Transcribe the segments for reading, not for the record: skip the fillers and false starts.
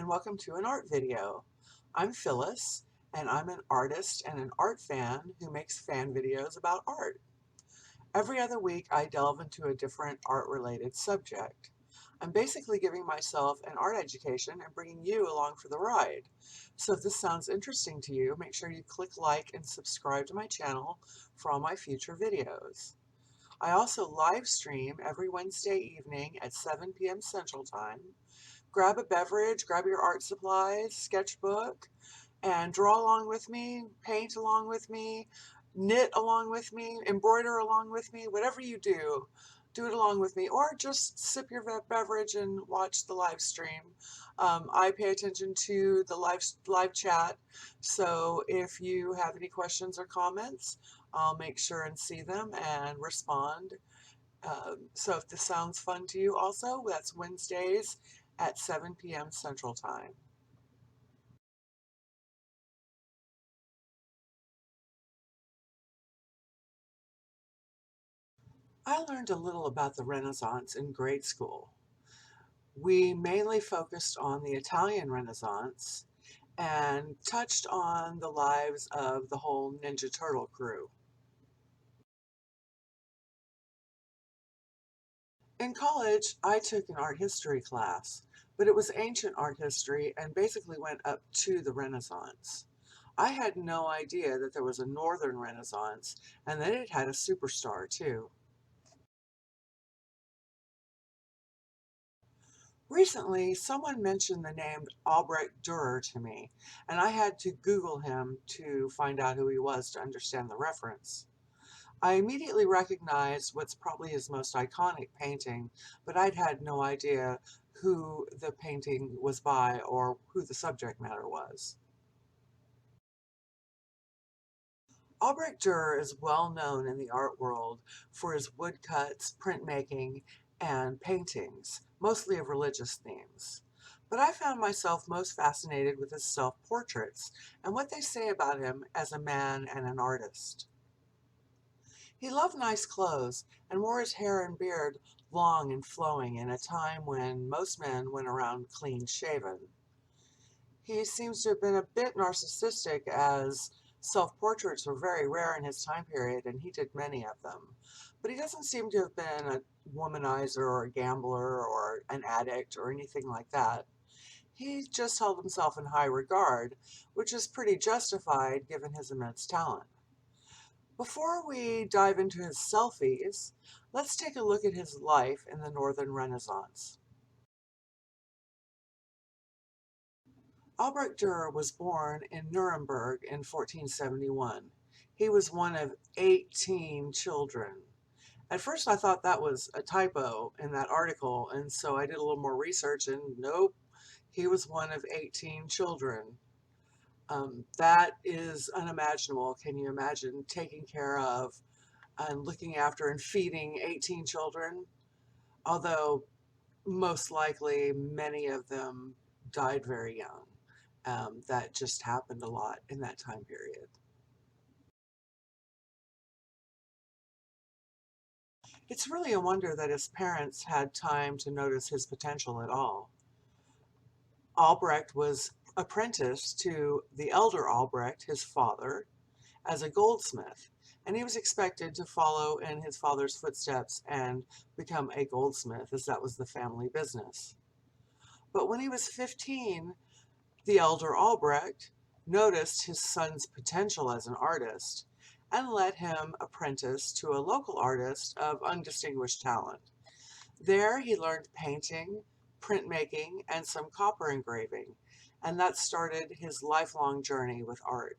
welcome to an art video. I'm Phyllis, and I'm an artist and an art fan who makes fan videos about art. Every other week, I delve into a different art-related subject. I'm basically giving myself an art education and bringing you along for the ride. So if this sounds interesting to you, make sure you click like and subscribe to my channel for all my future videos. I also live stream every Wednesday evening at 7 p.m. Central Time. Grab a beverage, grab your art supplies, sketchbook, and draw along with me, paint along with me, knit along with me, embroider along with me, whatever you do, do it along with me, or just sip your beverage and watch the live stream. I pay attention to the live chat, so if you have any questions or comments, I'll make sure and see them and respond. So if this sounds fun to you also, that's Wednesdays at 7 p.m. Central Time. I learned a little about the Renaissance in grade school. We mainly focused on the Italian Renaissance and touched on the lives of the whole Ninja Turtle crew. In college, I took an art history class, but it was ancient art history and basically went up to the Renaissance. I had no idea that there was a Northern Renaissance and that it had a superstar too. Recently, someone mentioned the name Albrecht Durer to me, and I had to Google him to find out who he was to understand the reference. I immediately recognized what's probably his most iconic painting, but I'd had no idea who the painting was by or who the subject matter was. Albrecht Durer is well known in the art world for his woodcuts, printmaking, and paintings, mostly of religious themes. But I found myself most fascinated with his self-portraits and what they say about him as a man and an artist. He loved nice clothes and wore his hair and beard long and flowing in a time when most men went around clean shaven. He seems to have been a bit narcissistic as self-portraits were very rare in his time period and he did many of them. But he doesn't seem to have been a womanizer or a gambler or an addict or anything like that. He just held himself in high regard, which is pretty justified given his immense talent. Before we dive into his selfies, let's take a look at his life in the Northern Renaissance. Albrecht Durer was born in Nuremberg in 1471. He was one of 18 children. At first I thought that was a typo in that article, and so I did a little more research and nope, he was one of 18 children. That is unimaginable. Can you imagine taking care of and looking after and feeding 18 children? Although most likely many of them died very young. That just happened a lot in that time period. It's really a wonder that his parents had time to notice his potential at all. Albrecht was apprenticed to the elder Albrecht, his father, as a goldsmith, and he was expected to follow in his father's footsteps and become a goldsmith, as that was the family business. But when he was 15, the elder Albrecht noticed his son's potential as an artist and let him apprentice to a local artist of undistinguished talent. There he learned painting, printmaking, and some copper engraving, and that started his lifelong journey with art.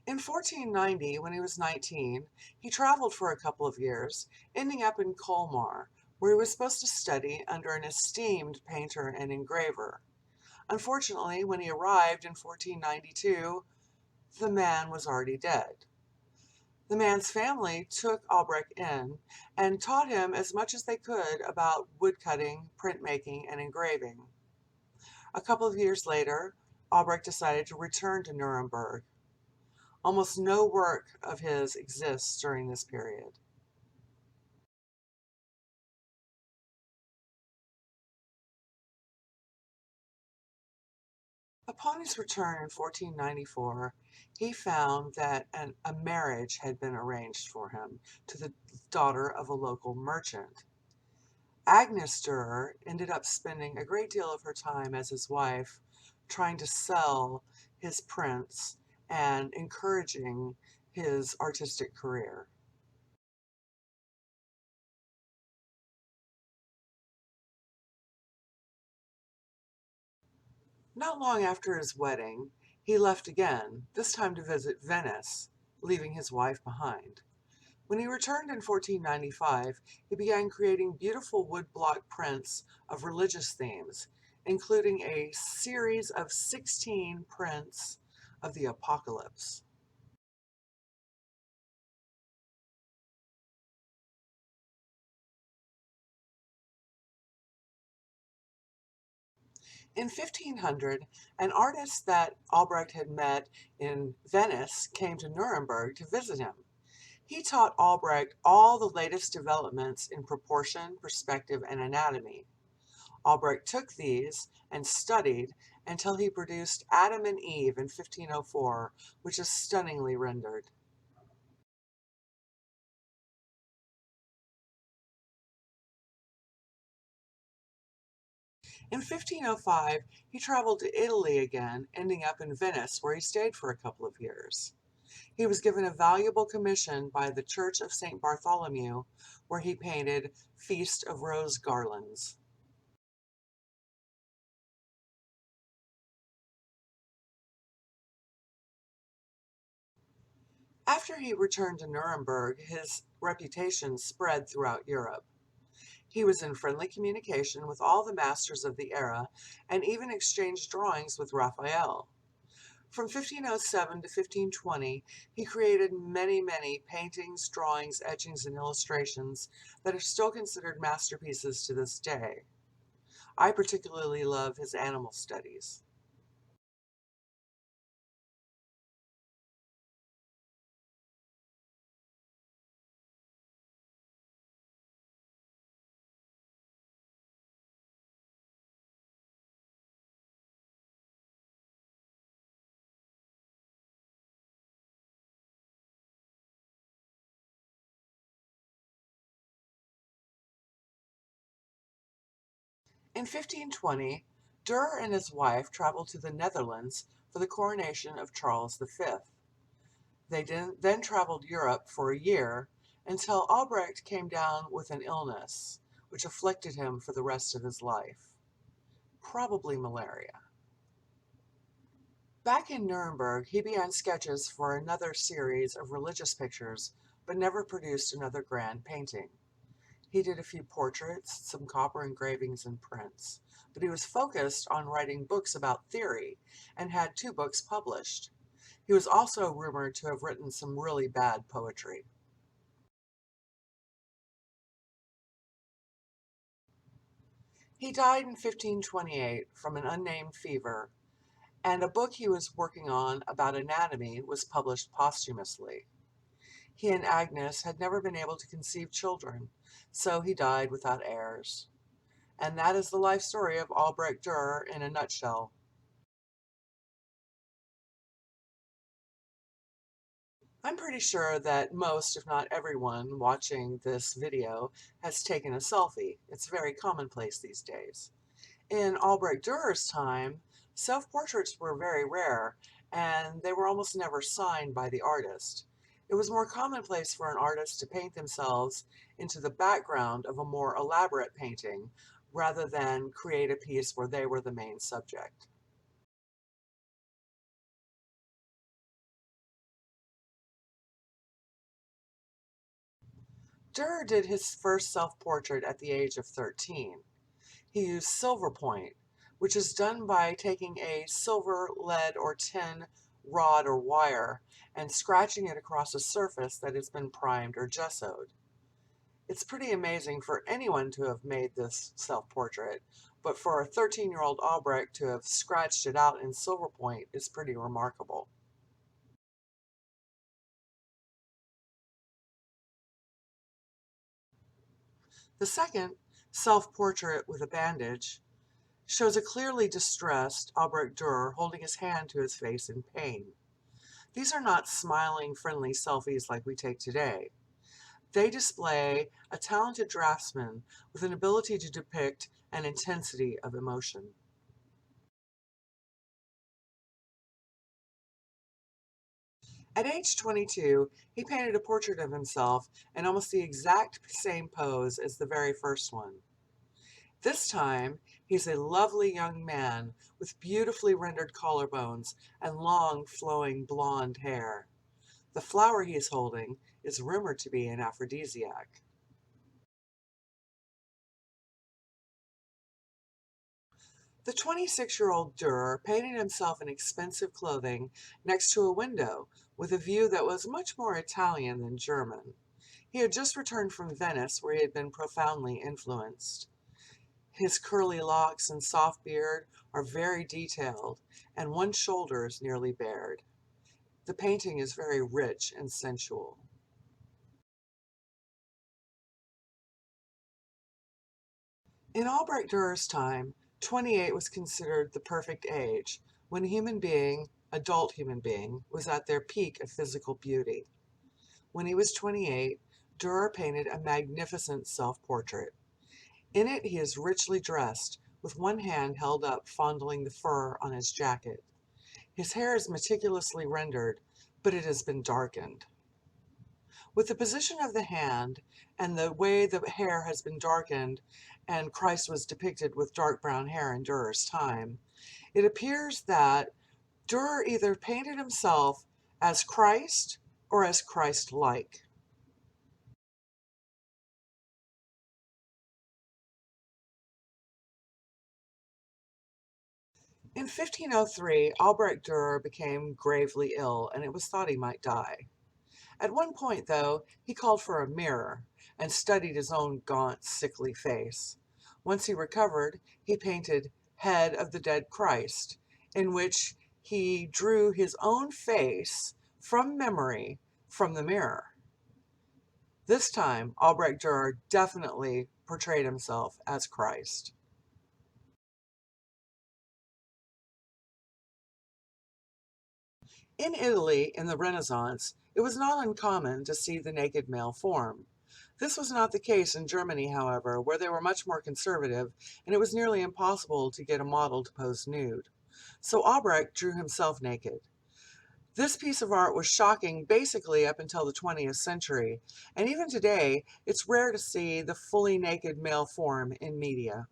In 1490, when he was 19, he traveled for a couple of years, ending up in Colmar, where he was supposed to study under an esteemed painter and engraver. Unfortunately, when he arrived in 1492, the man was already dead. The man's family took Albrecht in and taught him as much as they could about woodcutting, printmaking, and engraving. A couple of years later, Albrecht decided to return to Nuremberg. Almost no work of his exists during this period. Upon his return in 1494, he found that a marriage had been arranged for him to the daughter of a local merchant. Agnes Durer ended up spending a great deal of her time as his wife, trying to sell his prints and encouraging his artistic career. Not long after his wedding, he left again, this time to visit Venice, leaving his wife behind. When he returned in 1495, he began creating beautiful woodblock prints of religious themes, including a series of 16 prints of the Apocalypse. In 1500, an artist that Albrecht had met in Venice came to Nuremberg to visit him. He taught Albrecht all the latest developments in proportion, perspective, and anatomy. Albrecht took these and studied until he produced Adam and Eve in 1504, which is stunningly rendered. In 1505, he traveled to Italy again, ending up in Venice, where he stayed for a couple of years. He was given a valuable commission by the Church of St. Bartholomew, where he painted Feast of Rose Garlands. After he returned to Nuremberg, his reputation spread throughout Europe. He was in friendly communication with all the masters of the era and even exchanged drawings with Raphael. From 1507 to 1520, he created many paintings, drawings, etchings, and illustrations that are still considered masterpieces to this day. I particularly love his animal studies. In 1520, Durer and his wife traveled to the Netherlands for the coronation of Charles V. They then traveled Europe for a year until Albrecht came down with an illness, which afflicted him for the rest of his life, probably malaria. Back in Nuremberg, he began sketches for another series of religious pictures, but never produced another grand painting. He did a few portraits, some copper engravings, and prints, but he was focused on writing books about theory and had 2 books published. He was also rumored to have written some really bad poetry. He died in 1528 from an unnamed fever, and a book he was working on about anatomy was published posthumously. He and Agnes had never been able to conceive children, so he died without heirs. And that is the life story of Albrecht Durer in a nutshell. I'm pretty sure that most, if not everyone, watching this video has taken a selfie. It's very commonplace these days. In Albrecht Durer's time, self-portraits were very rare, and they were almost never signed by the artist. It was more commonplace for an artist to paint themselves into the background of a more elaborate painting, rather than create a piece where they were the main subject. Durer did his first self-portrait at the age of 13. He used silver point, which is done by taking a silver, lead, or tin rod or wire and scratching it across a surface that has been primed or gessoed. It's pretty amazing for anyone to have made this self-portrait, but for a 13-year-old Albrecht to have scratched it out in silver point is pretty remarkable. The second, self-portrait with a bandage, shows a clearly distressed Albrecht Durer holding his hand to his face in pain. These are not smiling, friendly selfies like we take today. They display a talented draftsman with an ability to depict an intensity of emotion. At age 22, he painted a portrait of himself in almost the exact same pose as the very first one. This time, he's a lovely young man with beautifully rendered collarbones and long, flowing blonde hair. The flower he is holding is rumored to be an aphrodisiac. The 26-year-old Durer painted himself in expensive clothing next to a window with a view that was much more Italian than German. He had just returned from Venice, where he had been profoundly influenced. His curly locks and soft beard are very detailed, and one shoulder is nearly bared. The painting is very rich and sensual. In Albrecht Durer's time, 28 was considered the perfect age, when a human being, adult human being, was at their peak of physical beauty. When he was 28, Durer painted a magnificent self-portrait. In it, he is richly dressed, with one hand held up fondling the fur on his jacket. His hair is meticulously rendered, but it has been darkened. With the position of the hand and the way the hair has been darkened, and Christ was depicted with dark brown hair in Durer's time, it appears that Durer either painted himself as Christ or as Christ-like. In 1503, Albrecht Durer became gravely ill, and it was thought he might die. At one point, though, he called for a mirror and studied his own gaunt, sickly face. Once he recovered, he painted Head of the Dead Christ, in which he drew his own face from memory from the mirror. This time, Albrecht Durer definitely portrayed himself as Christ. In Italy, in the Renaissance, it was not uncommon to see the naked male form. This was not the case in Germany, however, where they were much more conservative, and it was nearly impossible to get a model to pose nude. So Albrecht drew himself naked. This piece of art was shocking basically up until the 20th century, and even today, it's rare to see the fully naked male form in media.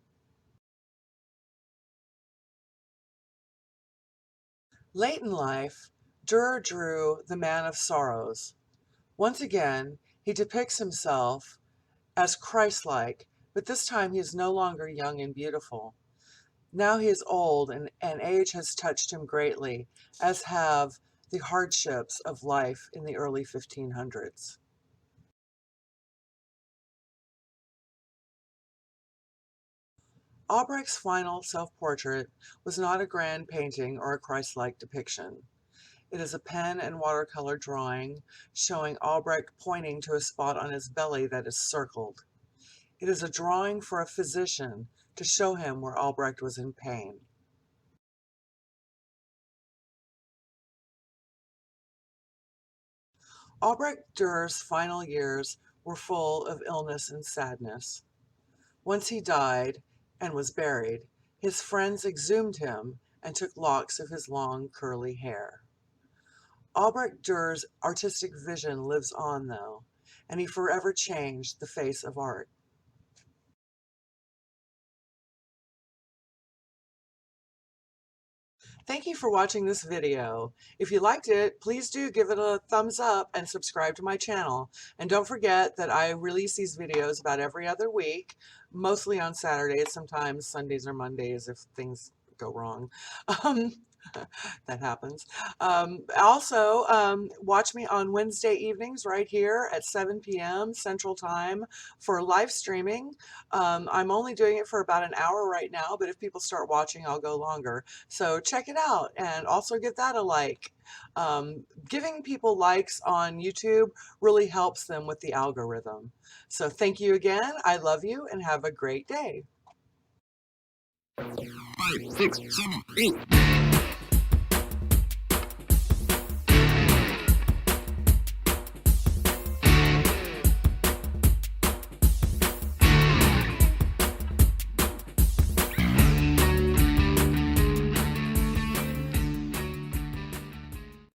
Late in life, Durer drew The Man of Sorrows. Once again, he depicts himself as Christ-like, but this time he is no longer young and beautiful. Now he is old, and age has touched him greatly, as have the hardships of life in the early 1500s. Albrecht's final self-portrait was not a grand painting or a Christ-like depiction. It is a pen and watercolor drawing showing Albrecht pointing to a spot on his belly that is circled. It is a drawing for a physician to show him where Albrecht was in pain. Albrecht Durer's final years were full of illness and sadness. Once he died and was buried, his friends exhumed him and took locks of his long curly hair. Albrecht Durer's artistic vision lives on, though, and he forever changed the face of art. Thank you for watching this video. If you liked it, please do give it a thumbs up and subscribe to my channel. And don't forget that I release these videos about every other week, mostly on Saturdays, sometimes Sundays or Mondays if things go wrong. Um, that happens. Also, watch me on Wednesday evenings right here at 7 p.m. Central Time for live streaming. I'm only doing it for about an hour right now, but if people start watching, I'll go longer. So check it out and also give that a like. Giving people likes on YouTube really helps them with the algorithm. So thank you again. I love you and have a great day. 5, 6, 7, 8.